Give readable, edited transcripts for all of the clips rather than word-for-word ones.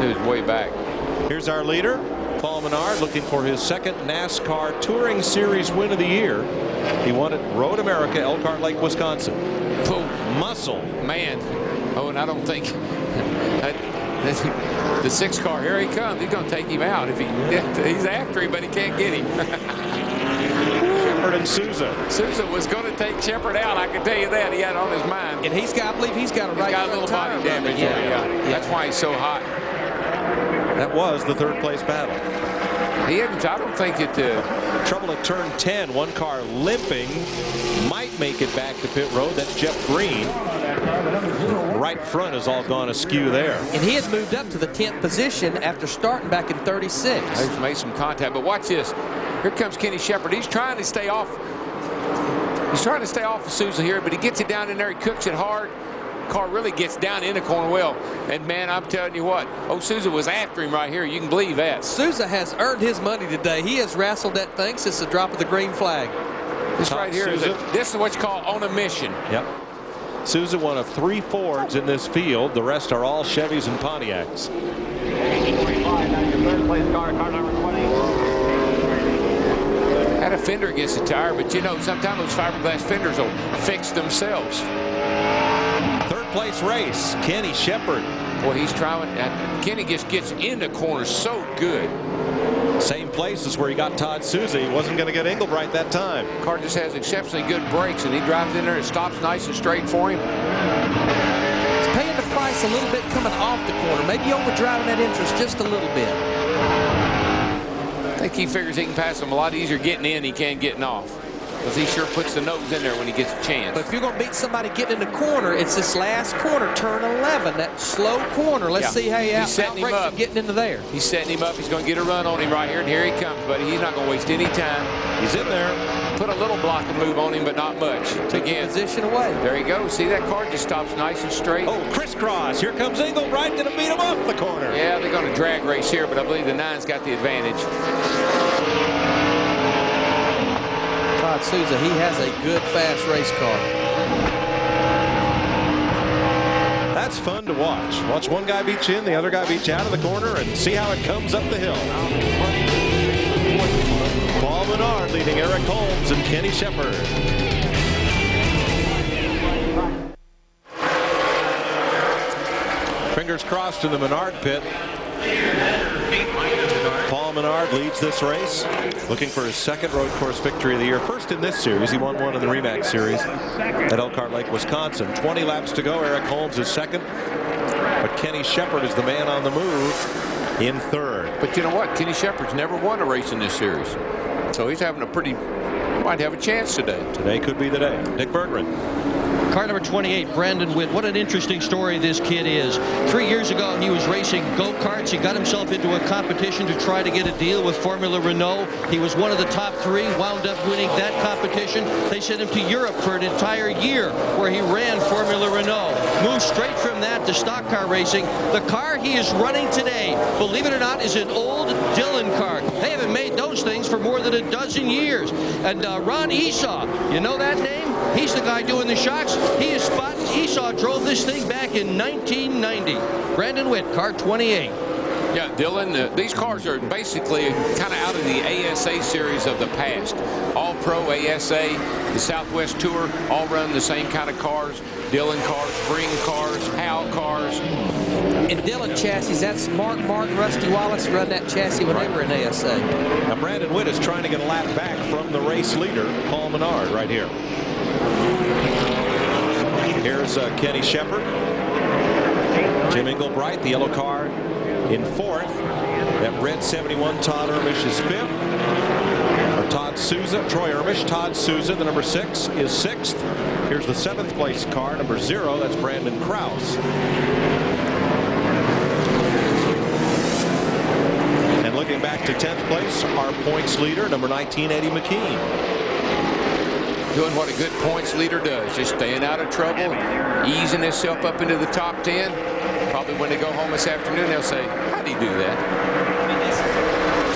It was way back. Here's our leader, Paul Menard, looking for his second NASCAR Touring Series win of the year. He won at Road America, Elkhart Lake, Wisconsin. Boom. Muscle. Man. Oh, and I don't think the 6 car, here he comes. He's going to take him out. If he's after him, but he can't get him. Shepard and Souza. Souza was going to take Shepard out. I can tell you that. He had it on his mind. And I believe he's got a right. He's got a little body damage. Yeah. That's why he's so hot. That was the third place battle. He hadn't. I don't think it. Trouble at turn 10. One car limping. Might make it back to pit road. That's Jeff Green. Right front has all gone askew there. And he had moved up to the 10th position after starting back in 36. He's made some contact. But watch this. Here comes Kenny Shepard. He's trying to stay off. He's trying to stay off of Souza here, but he gets it down in there. He cooks it hard. Car really gets down in the corner well. And man, I'm telling you what, Souza was after him right here. You can believe that. Souza has earned his money today. He has wrestled that thing since the drop of the green flag. This right here this is what you call on a mission. Yep. Souza one of 3 Fords in this field. The rest are all Chevys and Pontiacs. Had a fender against the tire, but you know, sometimes those fiberglass fenders will fix themselves. Third place race, Kenny Shepard. Boy, he's trying. Kenny just gets in the corner so good. Same place as where he got Todd Souza. He wasn't going to get Engelbright that time. Car just has exceptionally good brakes, and he drives in there and stops nice and straight for him. He's paying the price a little bit coming off the corner. Maybe overdriving that interest just a little bit. I think he figures he can pass him a lot easier getting in than he can getting off. Because he sure puts the nose in there when he gets a chance. But if you're going to beat somebody getting in the corner, it's this last corner, turn 11, that slow corner. Let's see how he outbreaks him getting into there. He's setting him up. He's going to get a run on him right here. And here he comes, buddy. He's not going to waste any time. He's in there. Put a little block and move on him, but not much. Took the position away. There you go. See, that car just stops nice and straight. Oh, crisscross. Here comes Engelbright. Going to beat him off the corner. Yeah, they're going to drag race here, but I believe the 9's got the advantage. Todd Souza, he has a good, fast race car. That's fun to watch. Watch one guy beat you in, the other guy beat you out of the corner, and see how it comes up the hill. Paul Menard leading Eric Holmes and Kenny Shepard. Fingers crossed in the Menard pit. Paul Menard leads this race, looking for his second road course victory of the year. First in this series. He won one in the Remax series at Elkhart Lake, Wisconsin. 20 laps to go. Eric Holmes is second, but Kenny Shepard is the man on the move in third. But you know what? Kenny Shepard's never won a race in this series, so he's having a pretty, might have a chance today. Today could be the day. Nick Berggren. Car number 28, Brandon Witt. What an interesting story this kid is. 3 years ago, he was racing go-karts. He got himself into a competition to try to get a deal with Formula Renault. He was one of the top 3, wound up winning that competition. They sent him to Europe for an entire year where he ran Formula Renault. Moved straight from that to stock car racing. The car he is running today, believe it or not, is an old Dillon car. They haven't made those things for more than a dozen years. And Ron Esau, you know that name? He's the guy doing the shocks. He is spotting. Esau drove this thing back in 1990. Brandon Witt, car 28. Yeah, Dylan, these cars are basically kind of out of the ASA series of the past. All Pro ASA, the Southwest Tour, all run the same kind of cars. Dillon cars, Spring cars, Hal cars. And Dillon chassis, that's Mark Martin, Rusty Wallace run that chassis when they were in ASA. Now Brandon Witt is trying to get a lap back from the race leader, Paul Menard, right here. Here's Kenny Shepard. Jim Engelbright, the yellow car, in fourth. That red 71, Todd Ermish is fifth. Or Todd Souza, Troy Ermish. Todd Souza, the number 6, is sixth. Here's the 7th place car, number 0. That's Brandon Krause. And looking back to 10th place, our points leader, number 19, Eddie McKean. Doing what a good points leader does, just staying out of trouble, easing himself up into the top 10. Probably when they go home this afternoon, they'll say, how'd he do that?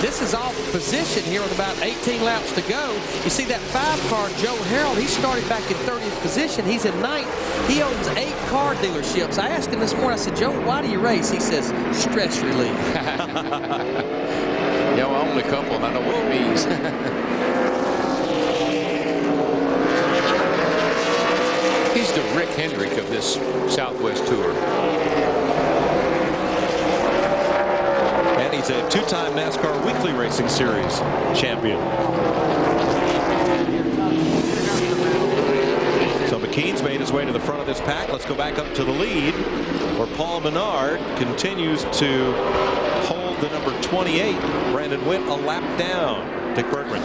This is off position here with about 18 laps to go. You see that 5 car, Joe Harrell, he started back in 30th position. He's in 9th. He owns 8 car dealerships. I asked him this morning, I said, Joe, why do you race? He says, stress relief. Yeah, well, I own a couple, and I know what it means. He's the Rick Hendrick of this Southwest Tour. And he's a 2-time NASCAR Weekly Racing Series champion. So McKean's made his way to the front of this pack. Let's go back up to the lead, where Paul Menard continues to hold the number 28. Brandon Witt a lap down. Dick Bergman.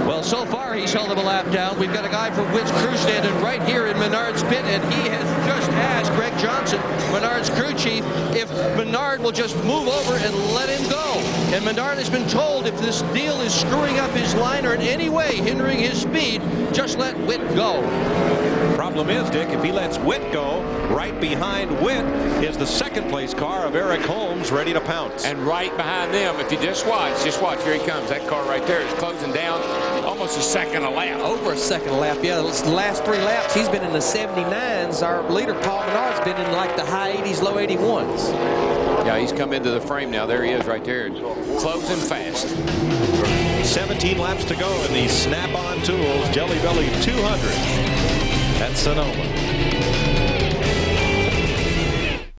Well, so far he's held him a lap down. We've got a guy from Witt's crew standing right here in Menard's pit, and he has just asked Greg Johnson, Menard's crew chief, if Menard will just move over and let him go. And Menard has been told if this deal is screwing up his line or in any way hindering his speed, just let Witt go. Problem is, Dick, if he lets Witt go, right behind Witt is the second place car of Eric Holmes, ready to pounce. And right behind them, if you just watch, here he comes. That car right there is closing down almost a second a lap. Over a second a lap, yeah. The last 3 laps, he's been in the 79s. Our leader, Paul Menard's been in like the high 80s, low 81s. Yeah, he's come into the frame now. There he is right there. Closing fast. 17 laps to go in the Snap-on Tools Jelly Belly 200 at Sonoma.